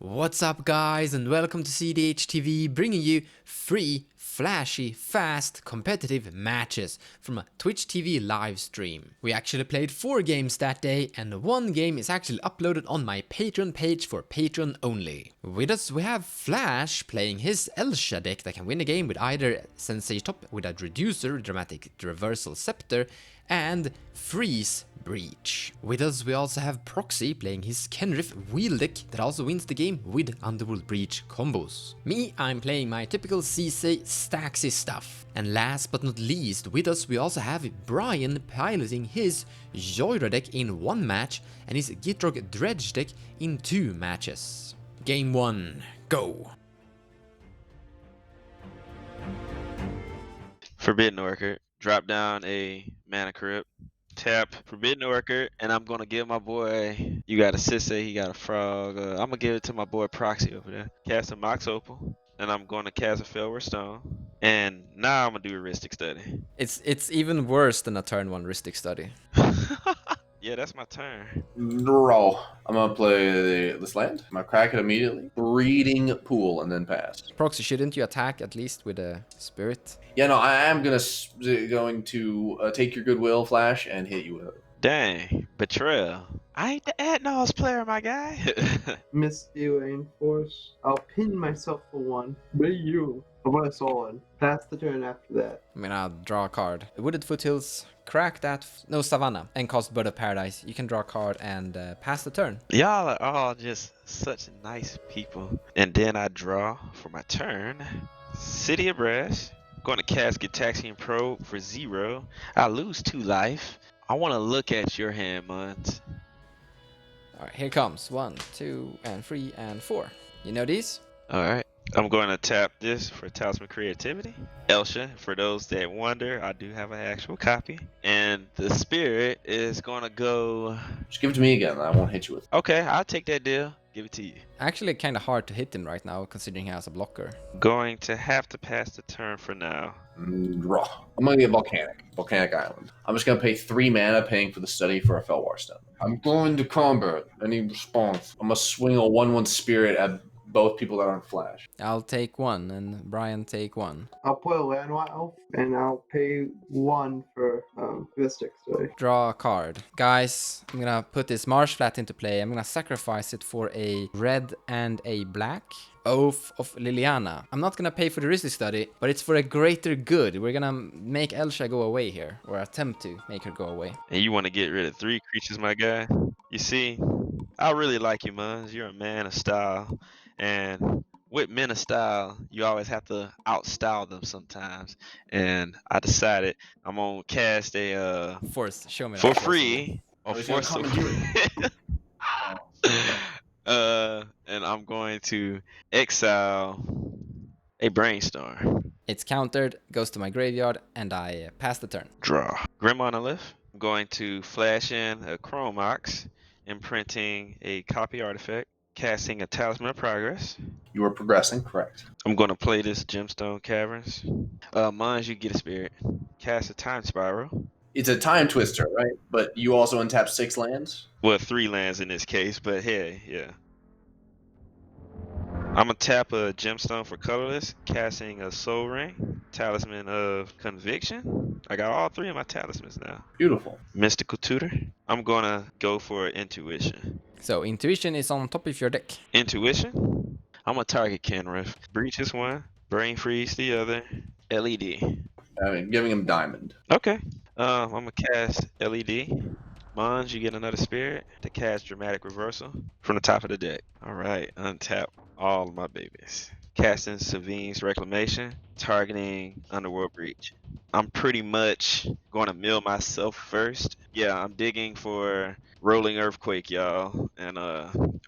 What's up guys, and welcome to cEDH TV, bringing you free, flashy, fast, competitive matches from a Twitch TV live stream. We actually played 4 games that day, and 1 game is actually uploaded on my Patreon page for Patreon only. With us we have Flash playing his Elsha deck that can win a game with either Sensei Top with a Reducer, Dramatic Reversal Scepter, and Freeze Breach. With us we also have Proxy playing his Kenrith wheel deck that also wins the game with Underworld Breach combos. Me, I'm playing my typical sisay stacksy stuff. And last but not least, with us we also have Brian piloting his Joyra deck in 1 match and his Gitrog Dredge deck in 2 matches. Game 1, go! Forbidden Orchid. Drop down a Mana Crypt. Tap Forbidden Orchid, and I'm gonna give my boy. You got a sisay, he got a frog. I'm gonna give it to my boy Proxy over there. Cast a Mox Opal, and I'm gonna cast a Failware Stone. And now I'm gonna do a Heuristic Study. It's even worse than a turn 1 Heuristic Study. Yeah, that's my turn. Draw. I'm gonna play this land. I'm gonna crack it immediately. Breeding Pool and then pass. Proxy, shouldn't you attack at least with a Spirit? Yeah, no, I am going to take your goodwill, Flash, and hit you with it. Dang, Betrayal. I ain't the Adnals player, my guy. Misty Lane Force. I'll pin myself for 1. But you. I want a Solon. Pass the turn after that. I mean, I'll draw a card. Wooded Foothills, crack that, no, Savannah, and cast Bird of Paradise. You can draw a card and pass the turn. Y'all are all just such nice people. And then I draw for my turn. City of Brass. Going to cast Gitaxian Probe for 0. I lose 2 life. I want to look at your hand, Mons. Alright, here comes 1, 2, and 3, and 4. You know these? Alright. I'm going to tap this for Talisman Creativity. Elsha, for those that wonder, I do have an actual copy. And the Spirit is going to go... Just give it to me again. I won't hit you with it. Okay, I'll take that deal. Give it to you. Actually, kind of hard to hit him right now, considering he has a blocker. Going to have to pass the turn for now. Draw. I'm going to get Volcanic Island. I'm just going to pay 3 mana, paying for the study for a Felwar Stone. I'm going to combat. Any response? I'm going to swing a 1/1 Spirit at both people that aren't Flash. I'll take 1, and Brian take 1. I'll play a Landwild Elf, and I'll pay 1 for Heuristic Study. Draw a card. Guys, I'm gonna put this Marsh Flat into play. I'm gonna sacrifice it for a red and a black. Oath of Liliana. I'm not gonna pay for the Heuristic Study, but it's for a greater good. We're gonna make Elsha go away here, or attempt to make her go away. And you want to get rid of 3 creatures, my guy? You see, I really like you, Mons. You're a man of style. And with men of style, you always have to outstyle them sometimes. And I decided I'm gonna cast a Force, show me for that free, or he's gonna force come of and do and I'm going to exile a Brainstorm. It's countered, goes to my graveyard, and I pass the turn. Draw. Grim Monolith. I'm going to flash in a Chrome Mox, imprinting a copy artifact, casting a Talisman of Progress. You are progressing, correct. I'm going to play this Gemstone Caverns. Mons, you get a Spirit. Cast a Time Spiral. It's a Time Twister, right? But you also untap 6 lands? Well, 3 lands in this case, but hey, yeah. I'm going to tap a Gemstone for colorless, casting a Soul Ring, Talisman of Conviction. I got all 3 of my talismans now. Beautiful. Mystical Tutor. I'm going to go for Intuition. So, Intuition is on top of your deck. Intuition. I'm going to target Kenrith. Breach is 1. Brain Freeze the other. LED. I mean, giving him Diamond. Okay. I'm going to cast LED. Mons, you get another Spirit to cast Dramatic Reversal from the top of the deck. Alright, untap all of my babies. Casting Savine's Reclamation, targeting Underworld Breach. I'm pretty much going to mill myself first. Yeah, I'm digging for Rolling Earthquake, y'all, and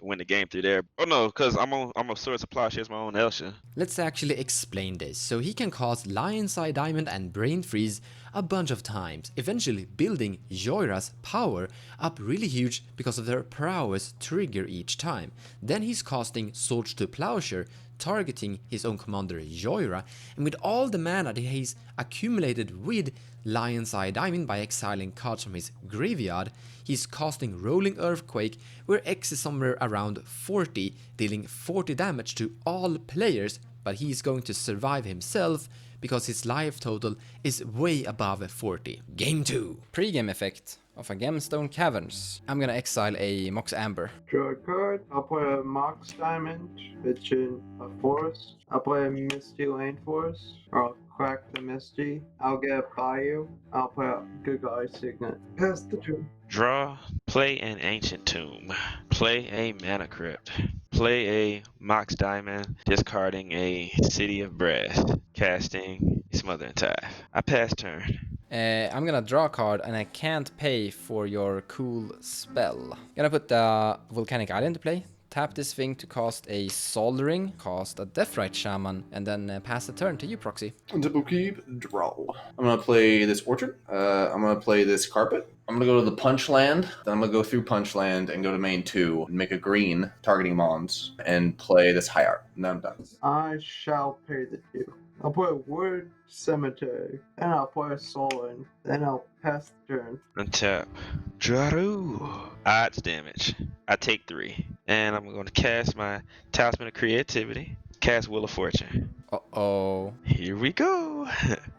win the game through there. Oh no, because I'm a Sword Supply. She has my own Elsha. Let's actually explain this. So he can cast Lion's Eye Diamond and Brain Freeze a bunch of times, eventually building Joyra's power up really huge because of their prowess trigger each time. Then he's casting Swords to Plowshare targeting his own commander Joira, and with all the mana that he's accumulated with Lion's Eye Diamond by exiling cards from his graveyard, he's casting Rolling Earthquake, where X is somewhere around 40, dealing 40 damage to all players, but he's going to survive himself because his life total is way above 40. Game 2. Pre-game effect of a Gemstone Caverns. I'm gonna exile a Mox Amber. Draw a card. I'll play a Mox Diamond, which in a forest. I'll play a Misty Lane Forest, or I'll crack the Misty. I'll get a Bayou. I'll play a Good Guy Signet. Pass the turn. Draw, play an Ancient Tomb, play a Mana Crypt, play a Mox Diamond, discarding a City of Brass, casting Smother and Tithe. I pass turn. I'm gonna draw a card and I can't pay for your cool spell. Gonna put the Volcanic Island to play. Tap this thing to cast a Soldering, cast a Deathrite Shaman, and then pass the turn to you, Proxy. Double keep, draw. I'm gonna play this Orchard. I'm gonna play this Carpet. I'm gonna go to the Punch Land. Then I'm gonna go through Punch Land and go to main 2 and make a green targeting Mons and play this High Art. And then I'm done. I shall pay the 2. I'll play a Wood Cemetery, and I'll play a Solan, then I'll pass the turn. Untap. Jaru. Odds damage. I take 3. And I'm going to cast my Talisman of Creativity. Cast Wheel of Fortune. Uh-oh. Here we go.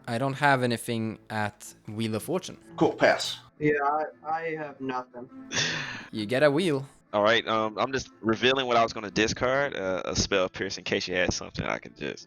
I don't have anything at Wheel of Fortune. Cool, pass. Yeah, I have nothing. You get a wheel. All right. I'm just revealing what I was going to discard. A Spell Pierce in case you had something I can just,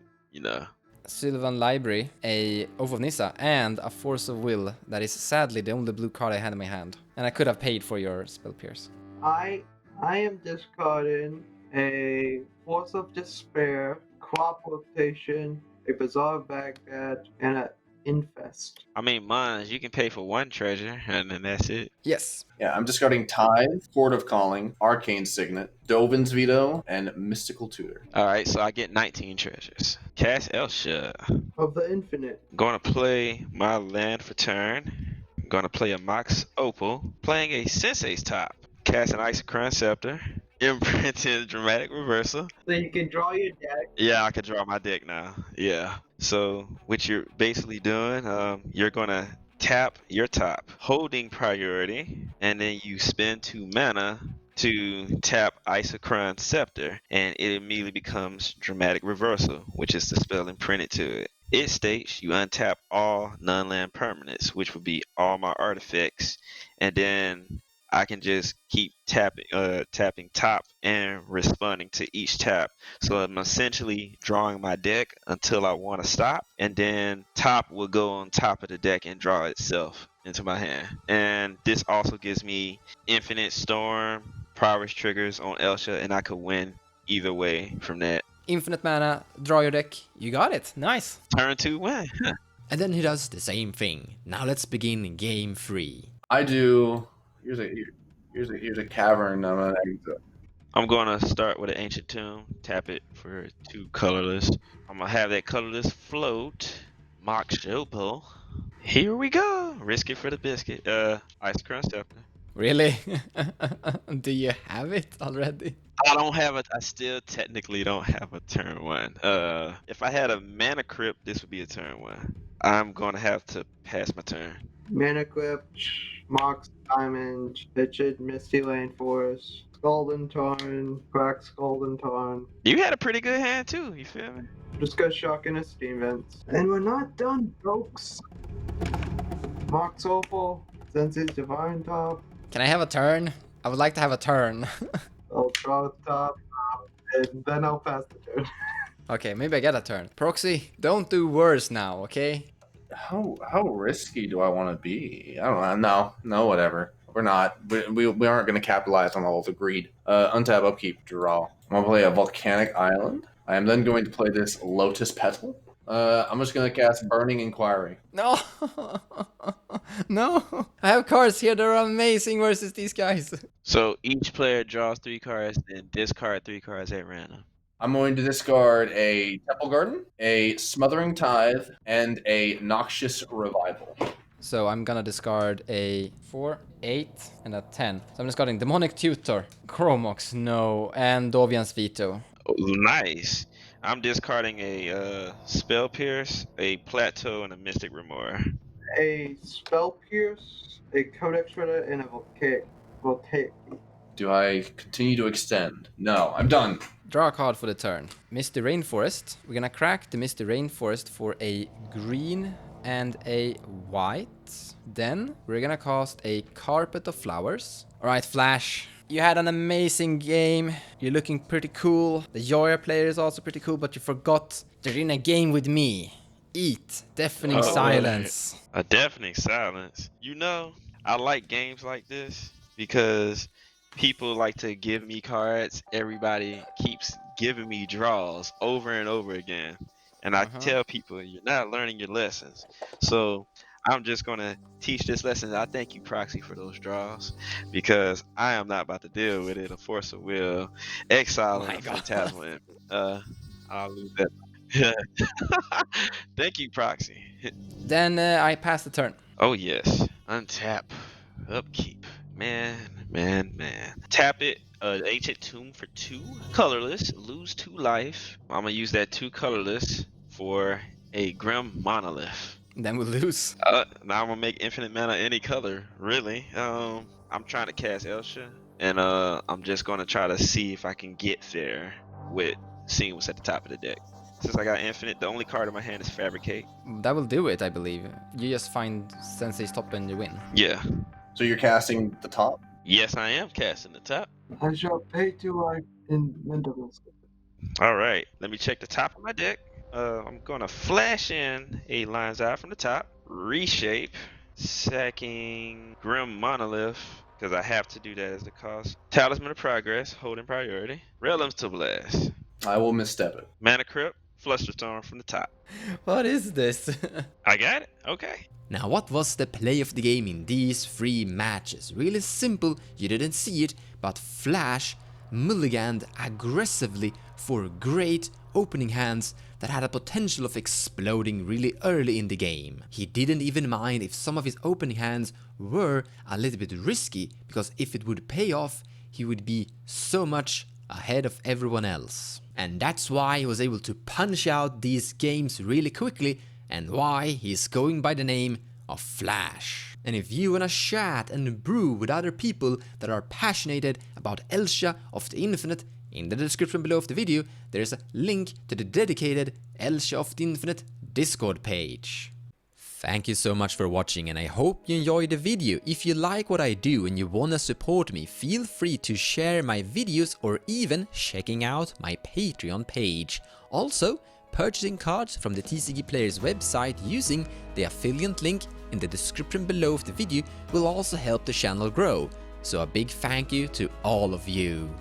Sylvan Library, a Oath of Nissa, and a Force of Will. That is sadly the only blue card I had in my hand. And I could have paid for your Spell Pierce. I am discarding a Force of Despair, Crop Rotation, a Bazaar of Baghdad, and an Infest. I mean, Mons, you can pay for 1 treasure, and then that's it. Yes. Yeah, I'm discarding Tithe, Court of Calling, Arcane Signet, Dovin's Veto, and Mystical Tutor. All right, so I get 19 treasures. Cast Elsha. Of the Infinite. I'm going to play my land for turn. I'm going to play a Mox Opal. Playing a Sensei's Top. Cast an Isochron Scepter. Imprinted Dramatic Reversal. So you can draw your deck. Yeah, I can draw my deck now. Yeah. So what you're basically doing, you're going to tap your top, holding priority, and then you spend 2 mana to tap Isochron Scepter, and it immediately becomes Dramatic Reversal, which is the spell imprinted to it. It states you untap all non-land permanents, which would be all my artifacts, and then I can just keep tapping top and responding to each tap. So I'm essentially drawing my deck until I want to stop, and then top will go on top of the deck and draw itself into my hand. And this also gives me Infinite Storm, Prowess triggers on Elsha, and I could win either way from that. Infinite mana, draw your deck. You got it. Nice. Turn 2 win. And then he does the same thing. Now let's begin game 3. I do. Here's a cavern. I'm going to start with an Ancient Tomb, tap it for 2 colorless. I'm going to have that colorless float, Mox Opal. Here we go. Risk it for the biscuit. Isochron Scepter. Really? Do you have it already? I don't have I still technically don't have a turn 1. If I had a Mana Crypt, this would be a turn 1. I'm going to have to pass my turn. Mana Crypt, Mox Diamond, Pitched, Misty Lane Forest, Scald Tarn, Crack Scald Tarn. You had a pretty good hand too, you feel me? Just got Shock in a Steam Vents. And we're not done, folks. Mox Opal, Sensei's Divine Top. Can I have a turn? I would like to have a turn. I'll draw the top, and then I'll pass the turn. Okay, maybe I get a turn. Proxy, don't do worse now, okay? How risky do I want to be? I don't know. No, whatever. We're not. We aren't going to capitalize on all the greed. Untap, upkeep, draw. I'm going to play a Volcanic Island. I am then going to play this Lotus Petal. I'm just going to cast Burning Inquiry. No! No! I have cards here that are amazing versus these guys. So each player draws 3 cards and discard 3 cards at random. I'm going to discard a Temple Garden, a Smothering Tithe, and a Noxious Revival. So I'm gonna discard a 4, 8, and a 10. So I'm discarding Demonic Tutor, Chromox, no, and Dovian's Veto. Oh, nice. I'm discarding a spell pierce, a plateau, and a mystic remora. A spell pierce, a codex shredder, and a voltaic. Do I continue to extend? No, I'm done. Draw a card for the turn. Misty Rainforest. We're gonna crack the Misty Rainforest for a green and a white. Then we're gonna cast a Carpet of Flowers. Alright, Flash. You had an amazing game. You're looking pretty cool. The Joya player is also pretty cool, but you forgot they're in a game with me. Eat. Deafening Oh, silence. A deafening silence. You know, I like games like this because people like to give me cards. Everybody keeps giving me draws over and over again. And I tell people, you're not learning your lessons. So I'm just going to teach this lesson. I thank you, Proxy, for those draws because I am not about to deal with it. A Force of Will, Exile, and a Phantasmal Imp. I'll lose that. Thank you, Proxy. Then I pass the turn. Oh, yes. Untap. Upkeep. Man. Tap it. Ancient Tomb for 2. Colorless. Lose 2 life. I'm going to use that 2 colorless for a Grim Monolith. Then we'll lose. Now I'm going to make infinite mana any color, really. I'm trying to cast Elsha. And I'm just going to try to see if I can get there with seeing what's at the top of the deck. Since I got infinite, the only card in my hand is Fabricate. That will do it, I believe. You just find Sensei's top and you win. Yeah. So you're casting the top? Yes, I am casting the top. I shall pay to life in Mentalist. All right. Let me check the top of my deck. I'm going to flash in a Lion's Eye from the top. Reshape. Sacking Grim Monolith. Because I have to do that as the cost. Talisman of Progress. Holding priority. Realms to Blast. I will misstep it. Mana Crypt. Flusterstorm from the top. What is this? I got it. Okay. Now, what was the play of the game in these 3 matches? Really simple, you didn't see it, but Flash mulliganed aggressively for great opening hands that had a potential of exploding really early in the game. He didn't even mind if some of his opening hands were a little bit risky, because if it would pay off, he would be so much ahead of everyone else. And that's why he was able to punch out these games really quickly, and why he's going by the name of Flash. And if you wanna chat and brew with other people that are passionate about Elsha of the Infinite, in the description below of the video there is a link to the dedicated Elsha of the Infinite Discord page. Thank you so much for watching, and I hope you enjoyed the video. If you like what I do and you wanna support me, feel free to share my videos or even checking out my Patreon page. Also, purchasing cards from the TCG Players website using the affiliate link in the description below of the video will also help the channel grow. So a big thank you to all of you.